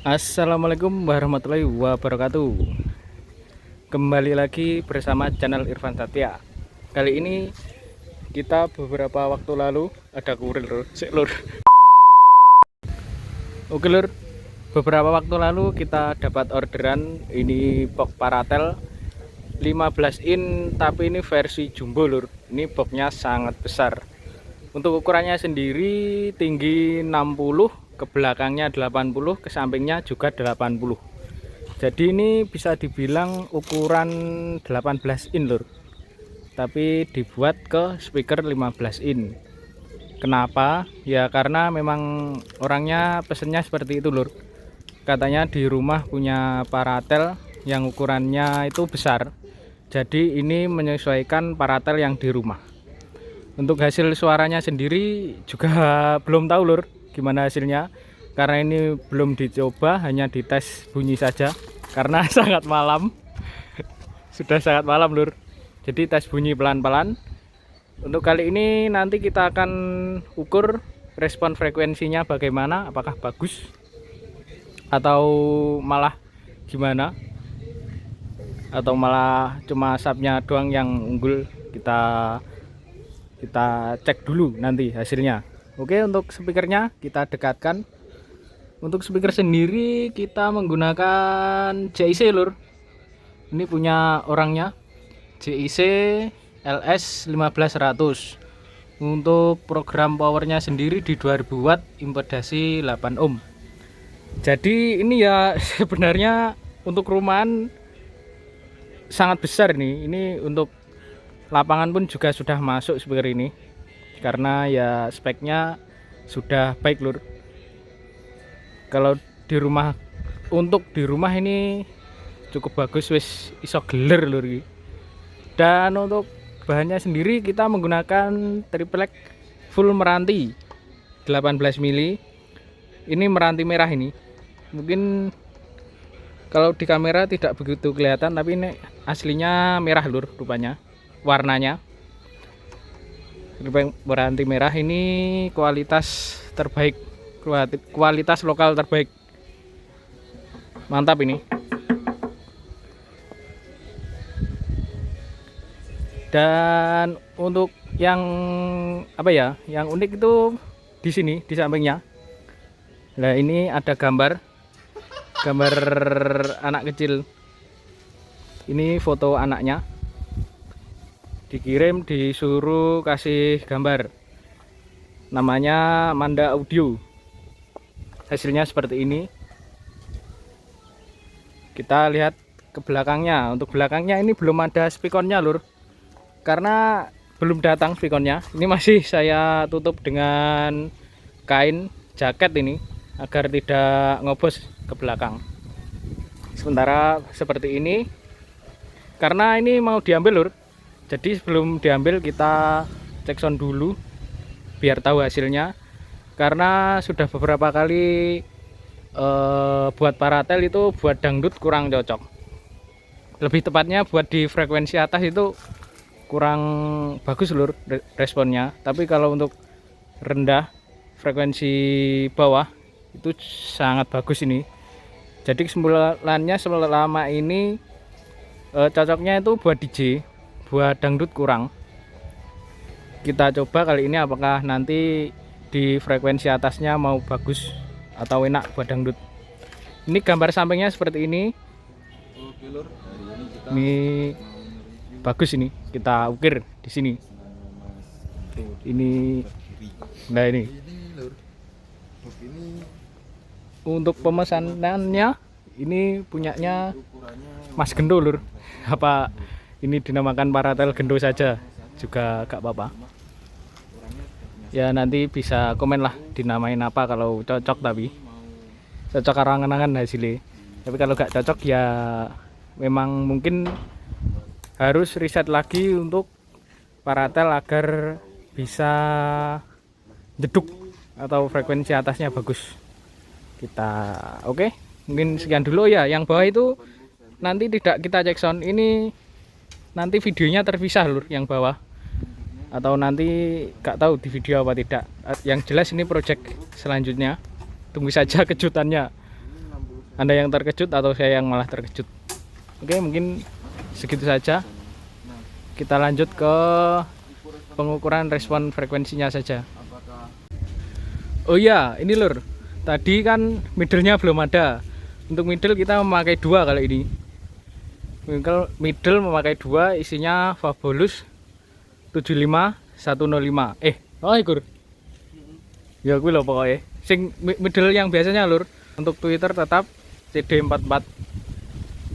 Assalamualaikum warahmatullahi wabarakatuh. Kembali lagi bersama channel Irfan Satya. Kali ini kita beberapa waktu lalu ada kurir lur. Lur. Oke lur, beberapa waktu lalu kita dapat orderan ini box paratel 15 in, tapi ini versi jumbo lur. Ini boxnya sangat besar. Untuk ukurannya sendiri tinggi 60, ke belakangnya 80, ke sampingnya juga 80. Jadi ini bisa dibilang ukuran 18 in lur, tapi dibuat ke speaker 15 in. Kenapa? Ya karena memang orangnya pesennya seperti itu lur. Katanya di rumah punya paratel yang ukurannya itu besar, jadi ini menyesuaikan paratel yang di rumah. Untuk hasil suaranya sendiri juga belum tahu lur gimana hasilnya, karena ini belum dicoba, hanya dites bunyi saja karena sangat malam. Sudah sangat malam lur, jadi tes bunyi pelan-pelan. Untuk kali ini nanti kita akan ukur respon frekuensinya bagaimana, apakah bagus atau malah gimana, atau malah cuma subnya doang yang unggul. Kita cek dulu nanti hasilnya. Oke, untuk speakernya kita dekatkan. Untuk speaker sendiri kita menggunakan JIC lur. Ini punya orangnya, JIC LS 1500. Untuk program powernya sendiri di 2000 watt, impedasi 8 ohm. Jadi ini ya sebenarnya untuk rumahan sangat besar nih. Ini untuk lapangan pun juga sudah masuk speaker ini, karena ya speknya sudah baik lur. Kalau di rumah, untuk di rumah ini cukup bagus, wis iso geler lur. Dan untuk bahannya sendiri kita menggunakan triplek full meranti 18 mili. Ini meranti merah ini. Mungkin kalau di kamera tidak begitu kelihatan, tapi ini aslinya merah lur rupanya warnanya. Meranti merah ini kualitas terbaik, kualitas lokal terbaik, mantap ini. Dan untuk yang apa ya, yang unik itu di sini di sampingnya. Nah ini ada gambar anak kecil. Ini foto anaknya, dikirim, disuruh kasih gambar, namanya Manda Audio. Hasilnya seperti ini. Kita lihat ke belakangnya. Untuk belakangnya ini belum ada spikonnya lur, karena belum datang spikonnya. Ini masih saya tutup dengan kain jaket ini agar tidak ngobos ke belakang. Sementara seperti ini, karena ini mau diambil lur, jadi sebelum diambil kita cek sound dulu biar tahu hasilnya. Karena sudah beberapa kali buat paratel itu buat dangdut kurang cocok. Lebih tepatnya buat di frekuensi atas itu kurang bagus lur responnya. Tapi kalau untuk rendah, frekuensi bawah itu sangat bagus ini. Jadi kesimpulannya selama ini cocoknya itu buat DJ, buat dangdut kurang. Kita coba kali ini apakah nanti di frekuensi atasnya mau bagus atau enak buat dangdut. Ini gambar sampingnya seperti ini. Ini bagus, ini kita ukir di sini. Ini, nah ini. Untuk pemesanannya ini punyanya Mas Gendo lur. Apa ini dinamakan paratel Gendo saja juga gak apa-apa. Ya nanti bisa komen lah dinamain apa kalau cocok, tapi cocok karangan-angan hasilnya. Tapi kalau gak cocok ya memang mungkin harus riset lagi untuk paratel agar bisa jeduk atau frekuensi atasnya bagus. Kita oke, mungkin sekian dulu ya. Yang bawah itu nanti tidak kita cek sound, ini nanti videonya terpisah lur yang bawah, atau nanti gak tahu di video apa tidak. Yang jelas ini project selanjutnya, tunggu saja kejutannya. Anda yang terkejut atau saya yang malah terkejut? Oke, mungkin segitu saja. Kita lanjut ke pengukuran respon frekuensinya saja. Oh iya, ini lur. Tadi kan middle-nya belum ada. Untuk middle kita memakai 2 kali ini. Middle memakai 2, isinya Fabolus 75105. Oh ikur. Ya gue loh pokoknya. Sing middle yang biasanya lur. Untuk Twitter tetap CD44.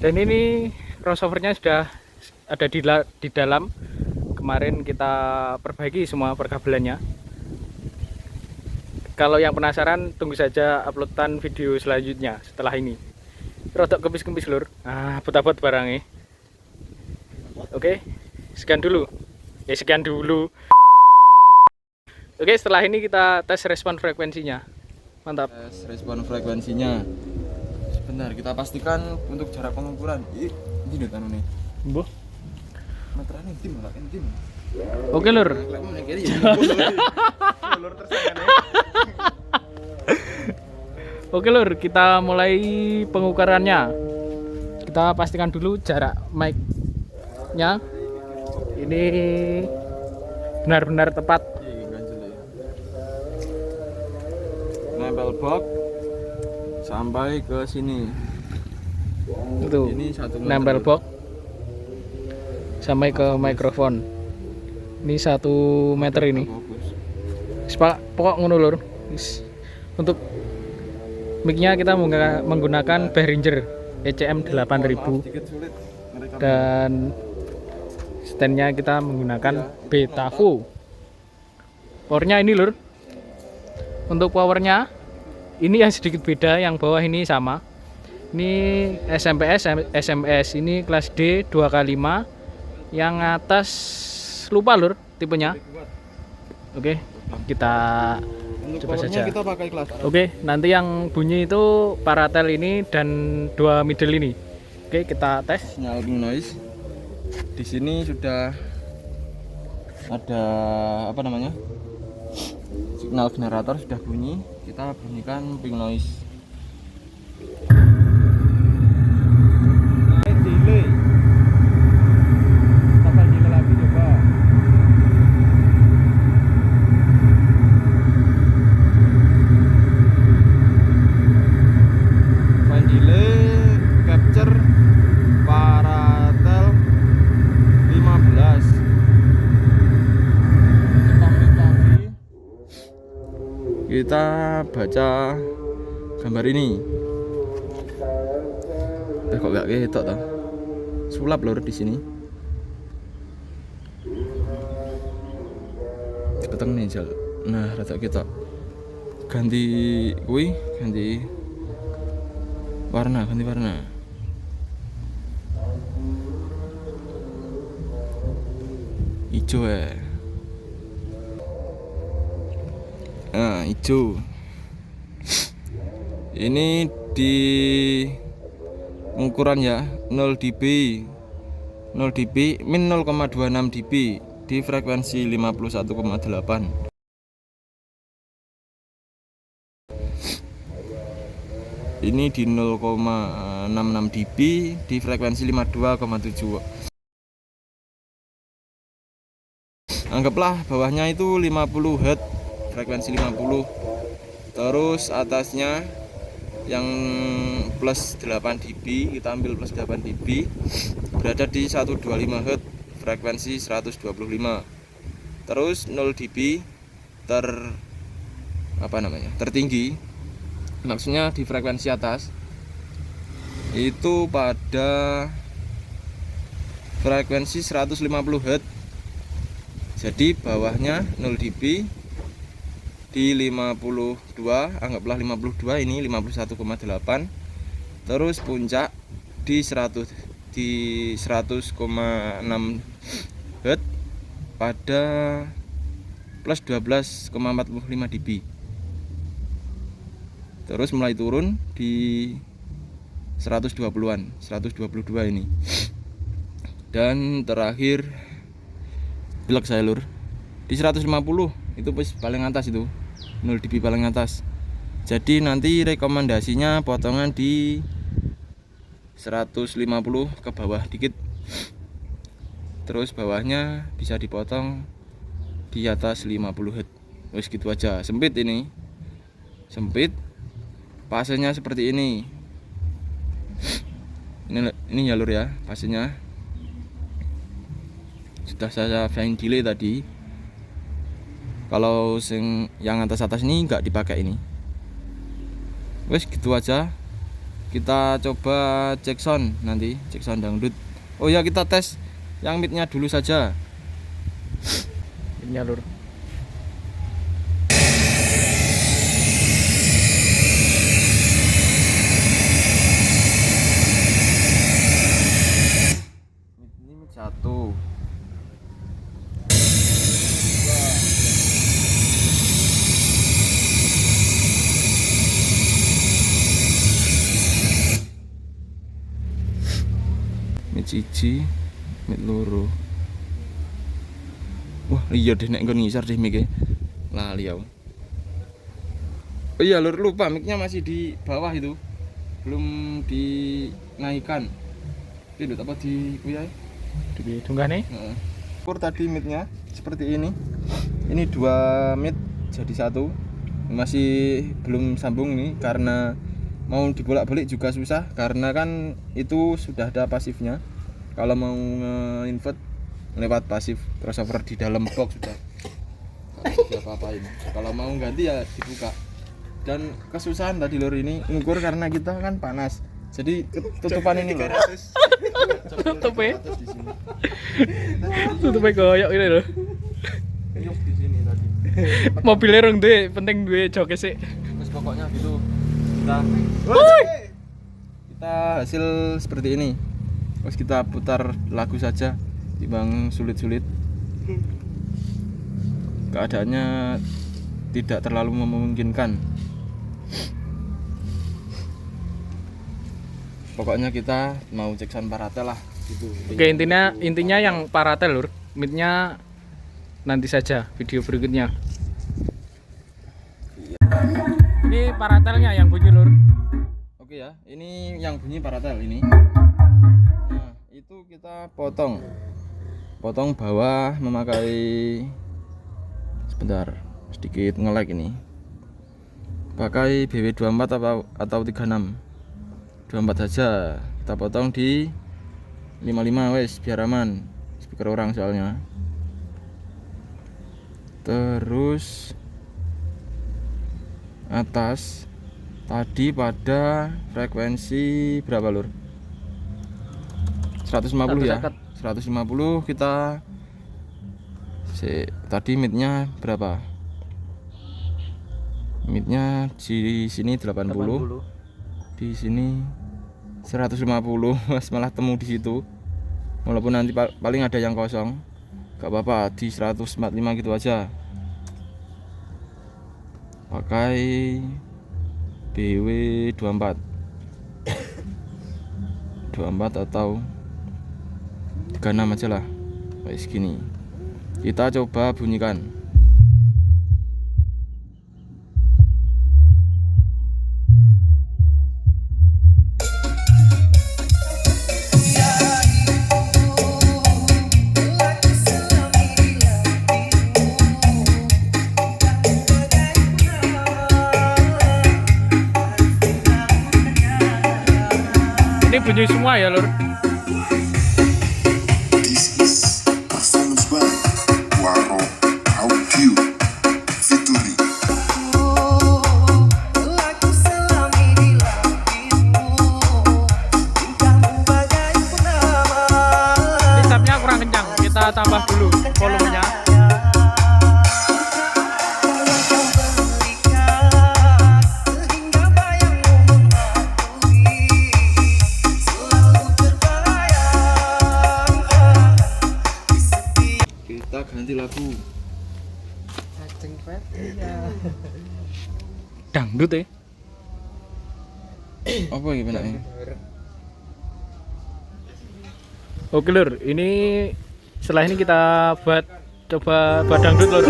Dan ini crossovernya sudah ada di dalam. Kemarin kita perbaiki semua perkabelannya. Kalau yang penasaran, tunggu saja uploadan video selanjutnya setelah ini. Rodok kempis-kempis lur. Abot-abot barangnya. Oke, sekian dulu. Sekian dulu. Oke, setelah ini kita tes respon frekuensinya. Mantap. Tes respon frekuensinya. Sebentar, kita pastikan untuk jarak pengukuran. Ini udah anu nih. Mbuh. Meteran intim malah intim. Oke lur. Oke lur, kita mulai pengukurannya. Kita pastikan dulu jarak mic-nya. Ini benar-benar tepat. Nempel box sampai ke sini. Itu. Ini 1 meter. Nempel box sampai ke mikrofon. Ini 1 meter ini. Pokok ngono lur. Untuk mic-nya kita menggunakan Behringer ECM 8000 dan stand-nya kita menggunakan Betavo. Powernya ini lur. Untuk powernya ini yang sedikit beda, yang bawah ini sama. Ini SMS ini kelas D 2x5. Yang atas lupa lur tipenya. Oke, kita coba saja. Kita pakai kelas. Oke, nanti yang bunyi itu Paratel ini dan 2 middle ini. Oke, kita tes. Sinyal ping noise. Di sini sudah ada apa namanya? Signal generator sudah bunyi. Kita bunyikan ping noise. Delay. Tambah delay lagi coba. Fine delay capture Paratel 15. Kita baca gambar ini. Kok gak ketok toh? Sulap lur di sini. Keteng nih jal. Nah, rada ketok. Ganti kuwi, ganti warna. Ijo ya. Nah, hijau. Ini di ukuran ya 0 dB min 0,26 dB di frekuensi 51,8. Ini di 0,66 dB di frekuensi 52,7. Anggaplah bawahnya itu 50 Hz, frekuensi 50. Terus atasnya yang plus 8 dB, kita ambil plus 8 dB, berada di 125 Hz, frekuensi 125. Terus 0 dB tertinggi, maksudnya di frekuensi atas itu pada frekuensi 150 Hz. Jadi bawahnya 0 dB di 52, anggaplah 52, ini 51,8. Terus puncak di 100 di 100,6 Hz pada plus 12,45 dB. Terus mulai turun di 120-an, 122 ini. Dan terakhir bilek saya lur di 150, itu paling atas, itu 0 dB paling atas. Jadi nanti rekomendasinya potongan di 150 ke bawah dikit. Terus bawahnya bisa dipotong di atas 50 head. Wes gitu aja. Sempit ini. Sempit. Pasenya seperti ini. Ini jalur ya, pasenya. Sudah saya fine delay tadi. Kalau yang atas-atas ini nggak dipakai ini. Wes gitu aja. Kita coba cek sound nanti, cek sound dangdut. Oh ya, kita tes yang midnya dulu saja. Ini jalur. Ini mid 1. Mid 1, mid loro. Wah, iya deh nek nggon ngisor deh mic-e. Lali aku. Oh iya, lur, lupa mic-nya masih di bawah itu. Belum dinaikkan. Tidak apa di kuyae? Di dunggane. Heeh. Ukur tadi mic-nya seperti ini. Ini 2 mic jadi 1. Masih belum sambung nih karena mau dibolak-balik juga susah karena kan itu sudah ada pasifnya. Kalau mau nge-invert lewat pasif crossover di dalam box sudah. Enggak apa-apain. Kalau mau ganti ya dibuka. Dan kesusahan tadi lur ini ngukur karena kita kan panas. Jadi tutupan ini loh. Tutupe. Tutupe koyok ini loh. Nyuk di sini tadi. Mobilnya rong duwe, penting duwe joke sih. Terus pokoknya gitu. Kita hasil seperti ini. Terus kita putar lagu saja, timbang sulit-sulit. Keadaannya tidak terlalu memungkinkan. Pokoknya kita mau cek sound paratel lah gitu. Oke, intinya yang paratel lur. Midnya nanti saja video berikutnya. Ini paratelnya yang bunyi lur. Oke ya, ini yang bunyi paratel ini. Nah, itu kita potong bawah memakai sebentar sedikit nge-lag ini. Pakai BW24 atau 36. 24 saja. Kita potong di 55 wes biar aman. Speaker orang soalnya. Terus atas tadi pada frekuensi berapa lur? 150 ya. 150 kita tadi midnya berapa? Midnya di sini 80. Di sini 150. Malah temu di situ. Walaupun nanti paling ada yang kosong. Gak apa-apa, di 145 gitu aja. Pakai BW24 24 atau 36 aja lah kayak segini. Kita coba bunyikan. Ini bunyi semua ya lur. This is performance by Waro Audio featuring Ini subnya kurang kencang, kita tambah dulu volumenya. Kita ganti lagu. Dangdut ya. Apa gimana ya? Oke lur, ini setelah ini kita coba buat dangdut lur.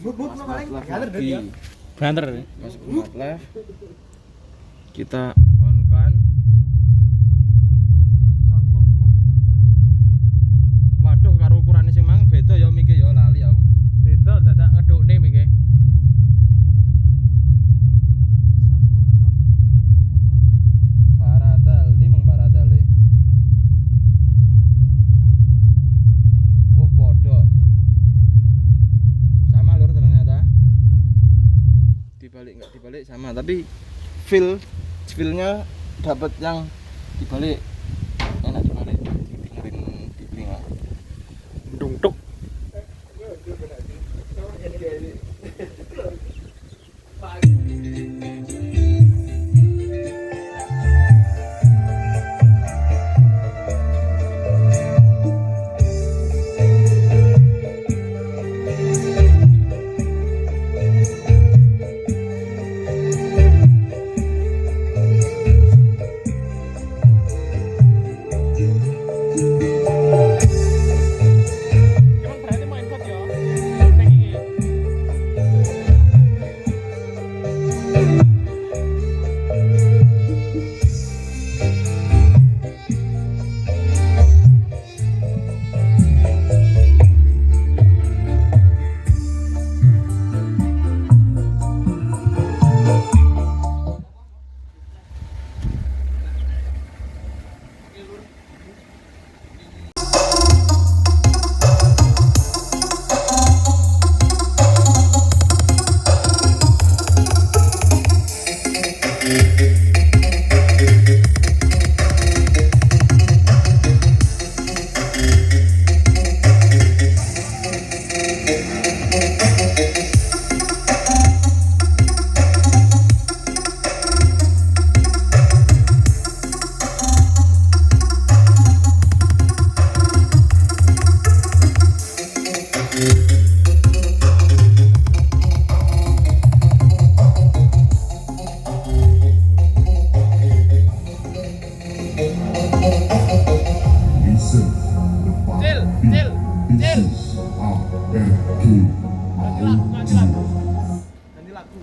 smart left lagi. Banter. Masuk smart left, kita on kan. Waduh, karo ukurane sing mang beda ya mike ya lali aku. Beda dadak ngedukne iki. Paratel, di mang paratele. Wah, podo. Sama lur ternyata. Dibalik nggak dibalik sama, tapi feelnya dapat yang dibalik enak dibalik, dengerin di telinga. Dungtuk. Emang berarti main pot ya? Kayak gini. Listen, the part Chill, beat. chill, This chill. is RFK. Ganti lagu. Ganti lagu.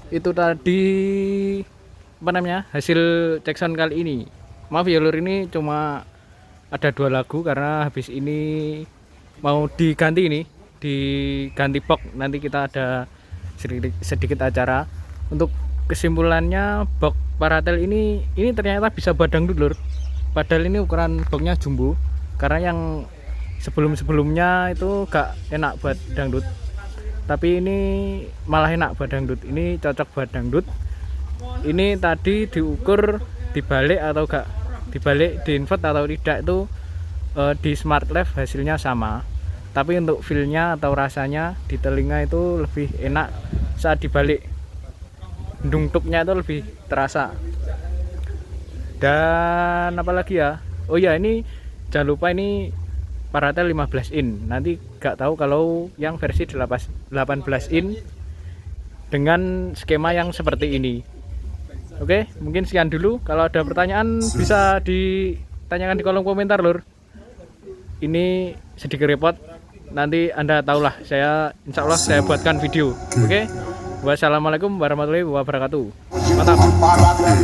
Itu tadi apa namanya hasil cek sound kali ini. Maaf ya lur, ini cuma ada 2 lagu karena habis ini mau diganti box. Nanti kita ada sedikit acara. Untuk kesimpulannya, box Paratel ini ternyata bisa buat dangdut lur. Padahal ini ukuran boxnya jumbo, karena yang sebelumnya itu gak enak buat dangdut, tapi ini malah enak buat dangdut. Ini cocok buat dangdut. Ini tadi diukur dibalik atau gak dibalik, diinvert atau tidak, itu di smart left hasilnya sama. tapi untuk feel-nya atau rasanya di telinga itu lebih enak saat dibalik. Dungtuknya itu lebih terasa. Dan apalagi ya, oh ya, ini jangan lupa ini Paratel 15 in. Nanti gak tahu kalau yang versi 18 in dengan skema yang seperti ini. Oke, mungkin sekian dulu. Kalau ada pertanyaan bisa ditanyakan di kolom komentar, Lur. Ini sedikit repot, nanti Anda tahulah, insya Allah saya buatkan video. Oke, wassalamualaikum warahmatullahi wabarakatuh. Mantap.